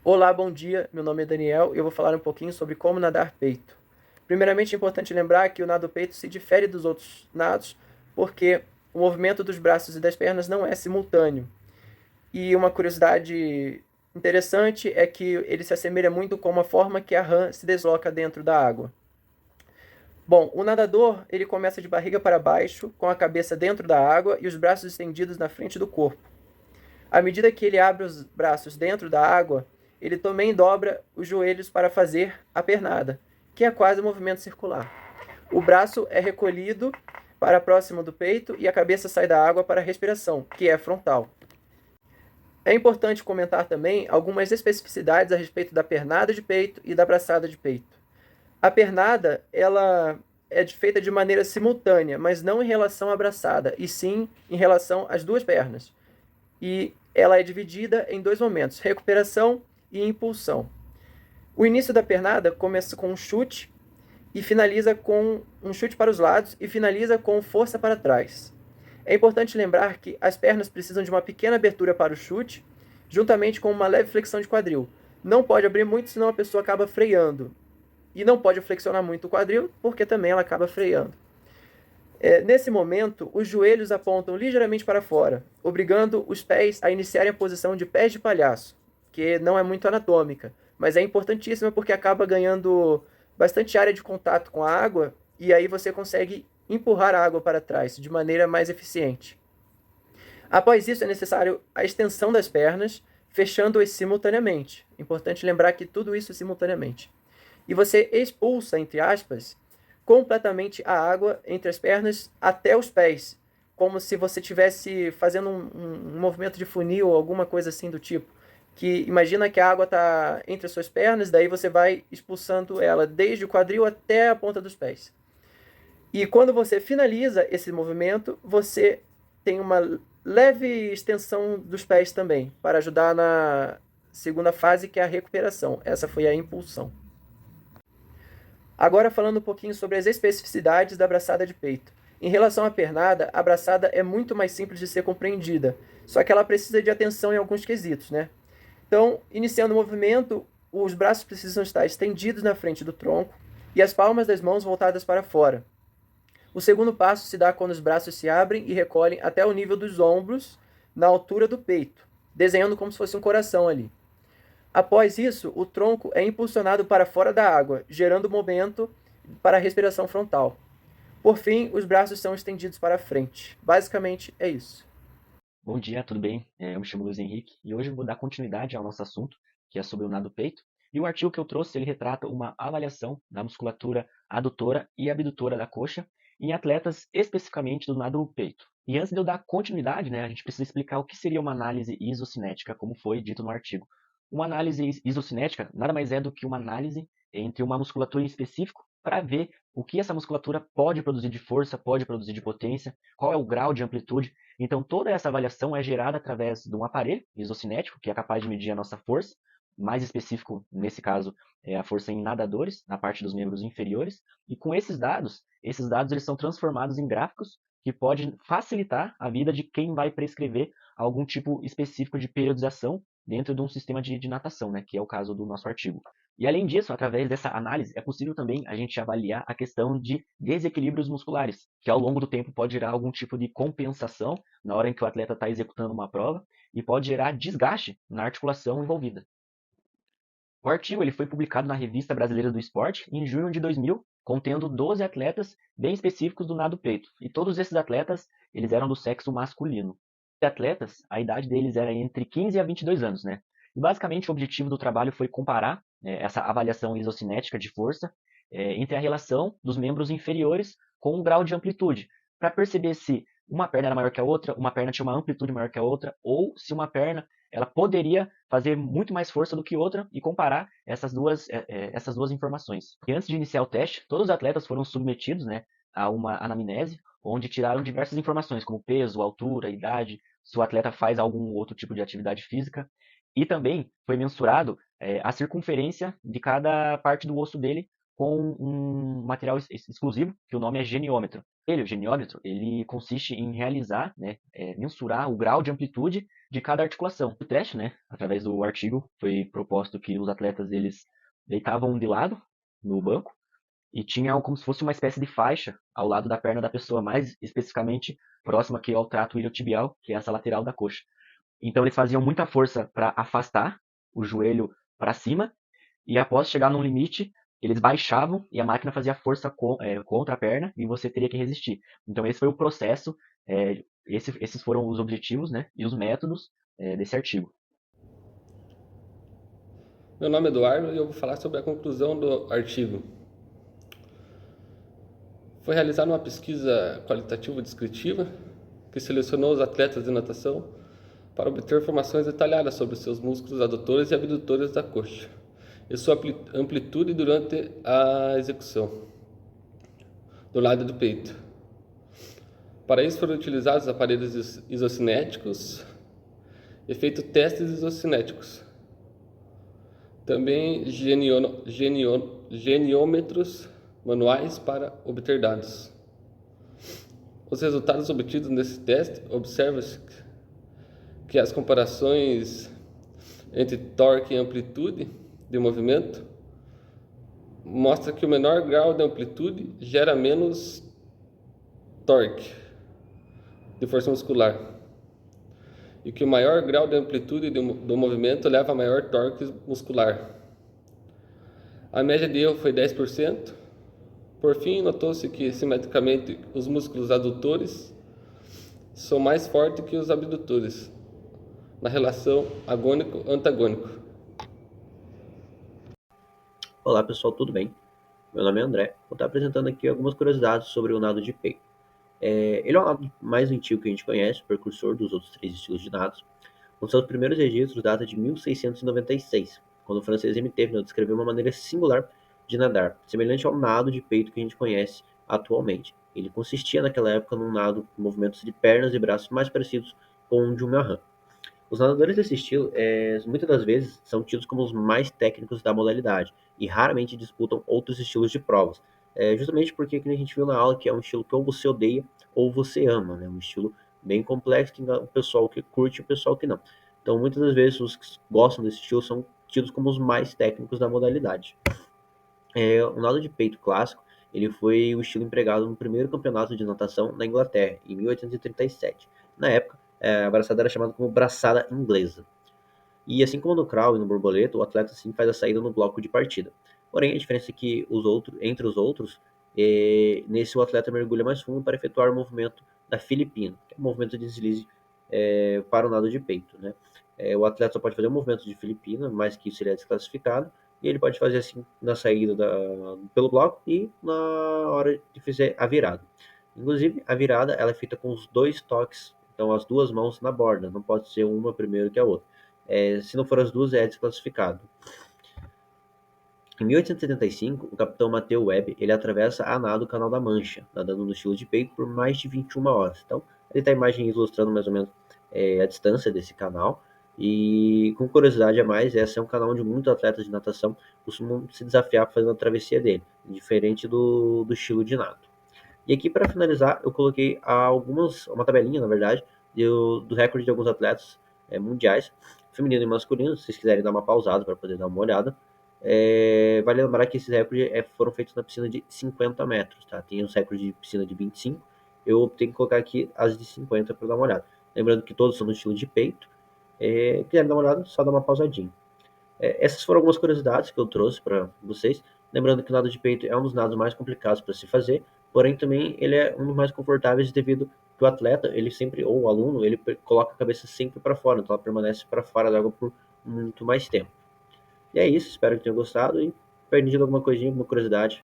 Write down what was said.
Olá, bom dia. Meu nome é Daniel e eu vou falar um pouquinho sobre como nadar peito. Primeiramente, é importante lembrar que o nado peito se difere dos outros nados porque o movimento dos braços e das pernas não é simultâneo. E uma curiosidade interessante é que ele se assemelha muito com a forma que a rã se desloca dentro da água. Bom, o nadador ele começa de barriga para baixo, com a cabeça dentro da água e os braços estendidos na frente do corpo. À medida que ele abre os braços dentro da água, ele também dobra os joelhos para fazer a pernada, que é quase um movimento circular. O braço é recolhido para próximo do peito e a cabeça sai da água para a respiração, que é frontal. É importante comentar também algumas especificidades a respeito da pernada de peito e da braçada de peito. A pernada, ela é feita de maneira simultânea, mas não em relação à braçada, e sim em relação às duas pernas. E ela é dividida em dois momentos, recuperação e impulsão. O início da pernada começa com um chute e finaliza com um chute para os lados e finaliza com força para trás. É importante lembrar que as pernas precisam de uma pequena abertura para o chute, juntamente com uma leve flexão de quadril. Não pode abrir muito, senão a pessoa acaba freando. E não pode flexionar muito o quadril, porque também ela acaba freando. Nesse momento, os joelhos apontam ligeiramente para fora, obrigando os pés a iniciarem a posição de pés de palhaço, que não é muito anatômica, mas é importantíssima porque acaba ganhando bastante área de contato com a água e aí você consegue empurrar a água para trás de maneira mais eficiente. Após isso, é necessário a extensão das pernas, fechando-as simultaneamente. Importante lembrar que tudo isso simultaneamente. E você expulsa, entre aspas, completamente a água entre as pernas até os pés, como se você estivesse fazendo um movimento de funil ou alguma coisa assim do tipo. Que imagina que a água está entre as suas pernas, daí você vai expulsando ela desde o quadril até a ponta dos pés. E quando você finaliza esse movimento, você tem uma leve extensão dos pés também, para ajudar na segunda fase, que é a recuperação. Essa foi a impulsão. Agora falando um pouquinho sobre as especificidades da braçada de peito. Em relação à pernada, a braçada é muito mais simples de ser compreendida, só que ela precisa de atenção em alguns quesitos, né? Então, iniciando o movimento, os braços precisam estar estendidos na frente do tronco e as palmas das mãos voltadas para fora. O segundo passo se dá quando os braços se abrem e recolhem até o nível dos ombros, na altura do peito, desenhando como se fosse um coração ali. Após isso, o tronco é impulsionado para fora da água, gerando momento para a respiração frontal. Por fim, os braços são estendidos para frente. Basicamente é isso. Bom dia, tudo bem? Eu me chamo Luiz Henrique e hoje eu vou dar continuidade ao nosso assunto, que é sobre o nado peito. E o artigo que eu trouxe, ele retrata uma avaliação da musculatura adutora e abdutora da coxa em atletas especificamente do nado peito. E antes de eu dar continuidade, né, a gente precisa explicar o que seria uma análise isocinética, como foi dito no artigo. Uma análise isocinética nada mais é do que uma análise entre uma musculatura em específico para ver o que essa musculatura pode produzir de força, pode produzir de potência, qual é o grau de amplitude. Então, toda essa avaliação é gerada através de um aparelho isocinético, que é capaz de medir a nossa força, mais específico, nesse caso, é a força em nadadores, na parte dos membros inferiores. E com esses dados eles são transformados em gráficos que podem facilitar a vida de quem vai prescrever algum tipo específico de periodização dentro de um sistema de natação, né, que é o caso do nosso artigo. E além disso, através dessa análise, é possível também a gente avaliar a questão de desequilíbrios musculares, que ao longo do tempo pode gerar algum tipo de compensação na hora em que o atleta está executando uma prova e pode gerar desgaste na articulação envolvida. O artigo ele foi publicado na Revista Brasileira do Esporte em junho de 2000, contendo 12 atletas bem específicos do nado peito. E todos esses atletas eles eram do sexo masculino. Os atletas, a idade deles era entre 15 a 22 anos, né? E basicamente o objetivo do trabalho foi comparar essa avaliação isocinética de força entre a relação dos membros inferiores com o grau de amplitude, para perceber se uma perna era maior que a outra, uma perna tinha uma amplitude maior que a outra, ou se uma perna ela poderia fazer muito mais força do que outra e comparar essas duas informações. E antes de iniciar o teste, todos os atletas foram submetidos, né, a uma anamnese, onde tiraram diversas informações, como peso, altura, idade, se o atleta faz algum outro tipo de atividade física, e também foi mensurado a circunferência de cada parte do osso dele com um material exclusivo, que o nome é geniômetro. O geniômetro, ele consiste em realizar, né, mensurar o grau de amplitude de cada articulação. O teste, né, através do artigo, foi proposto que os atletas eles deitavam de lado no banco e tinha como se fosse uma espécie de faixa ao lado da perna da pessoa, mais especificamente próxima aqui ao trato iliotibial, que é essa lateral da coxa. Então eles faziam muita força para afastar o joelho para cima e após chegar num limite, eles baixavam e a máquina fazia força contra a perna e você teria que resistir. Então esse foi o processo, esses foram os objetivos, né, e os métodos desse artigo. Meu nome é Eduardo e eu vou falar sobre a conclusão do artigo. Foi realizada uma pesquisa qualitativa descritiva que selecionou os atletas de natação para obter informações detalhadas sobre seus músculos adutores e abdutores da coxa e sua amplitude durante a execução do lado do peito. Para isso foram utilizados aparelhos isocinéticos e feito testes isocinéticos. Também geniômetros manuais para obter dados. Os resultados obtidos nesse teste observa-se que as comparações entre torque e amplitude de movimento mostra que o menor grau de amplitude gera menos torque de força muscular e que o maior grau de amplitude do movimento leva a maior torque muscular. A média de erro foi 10%. Por fim, notou-se que simetricamente os músculos adutores são mais fortes que os abdutores na relação agônico-antagônico. Olá pessoal, tudo bem? Meu nome é André, vou estar apresentando aqui algumas curiosidades sobre o nado de peito. Ele é o nado mais antigo que a gente conhece, precursor dos outros três estilos de nados. Os seus primeiros registros data de 1696, quando o francês M. Thévenot descreveu uma maneira singular de nadar, semelhante ao nado de peito que a gente conhece atualmente. Ele consistia naquela época num nado com movimentos de pernas e braços mais parecidos com o de um marrano. Os nadadores desse estilo, muitas das vezes, são tidos como os mais técnicos da modalidade e raramente disputam outros estilos de provas. Justamente porque, como a gente viu na aula, que é um estilo que ou você odeia ou você ama, né? Um estilo bem complexo, que o pessoal que curte e o pessoal que não. Então, muitas das vezes, os que gostam desse estilo são tidos como os mais técnicos da modalidade. O nado de peito clássico, ele foi o estilo empregado no primeiro campeonato de natação na Inglaterra, em 1837. Na época, a braçada era chamada como braçada inglesa. E assim como no crawl e no borboleta, o atleta sim faz a saída no bloco de partida. Porém, a diferença é que entre os outros, nesse o atleta mergulha mais fundo para efetuar o movimento da Filipina, que é o movimento de deslize para o nado de peito. Né? O atleta só pode fazer o movimento de Filipina, mas que isso ele é desclassificado, e ele pode fazer assim na saída pelo bloco e na hora de fazer a virada. Inclusive, a virada ela é feita com os dois toques, então as duas mãos na borda, não pode ser uma primeiro que a outra. Se não for as duas, é desclassificado. Em 1875, o capitão Matthew Webb ele atravessa a nado o Canal da Mancha, nadando no estilo de peito por mais de 21 horas. Então, ele está a imagem ilustrando mais ou menos a distância desse canal. E com curiosidade a mais, esse é um canal onde muitos atletas de natação costumam se desafiar fazendo a travessia dele, diferente do estilo de nado. E aqui, para finalizar, eu coloquei uma tabelinha, na verdade, do recorde de alguns atletas mundiais, feminino e masculino, se vocês quiserem dar uma pausada para poder dar uma olhada. Vale lembrar que esses recordes foram feitos na piscina de 50 metros, tá? Tem os recordes de piscina de 25, eu tenho que colocar aqui as de 50 para dar uma olhada. Lembrando que todos são no estilo de peito. Quiserem dar uma olhada, só dá uma pausadinha. Essas foram algumas curiosidades que eu trouxe para vocês. Lembrando que o nado de peito é um dos nados mais complicados para se fazer, porém também ele é um dos mais confortáveis devido que o atleta, ele sempre, ou o aluno, ele coloca a cabeça sempre para fora, então ela permanece para fora da água por muito mais tempo. E é isso, espero que tenham gostado e perdido alguma coisinha, alguma curiosidade.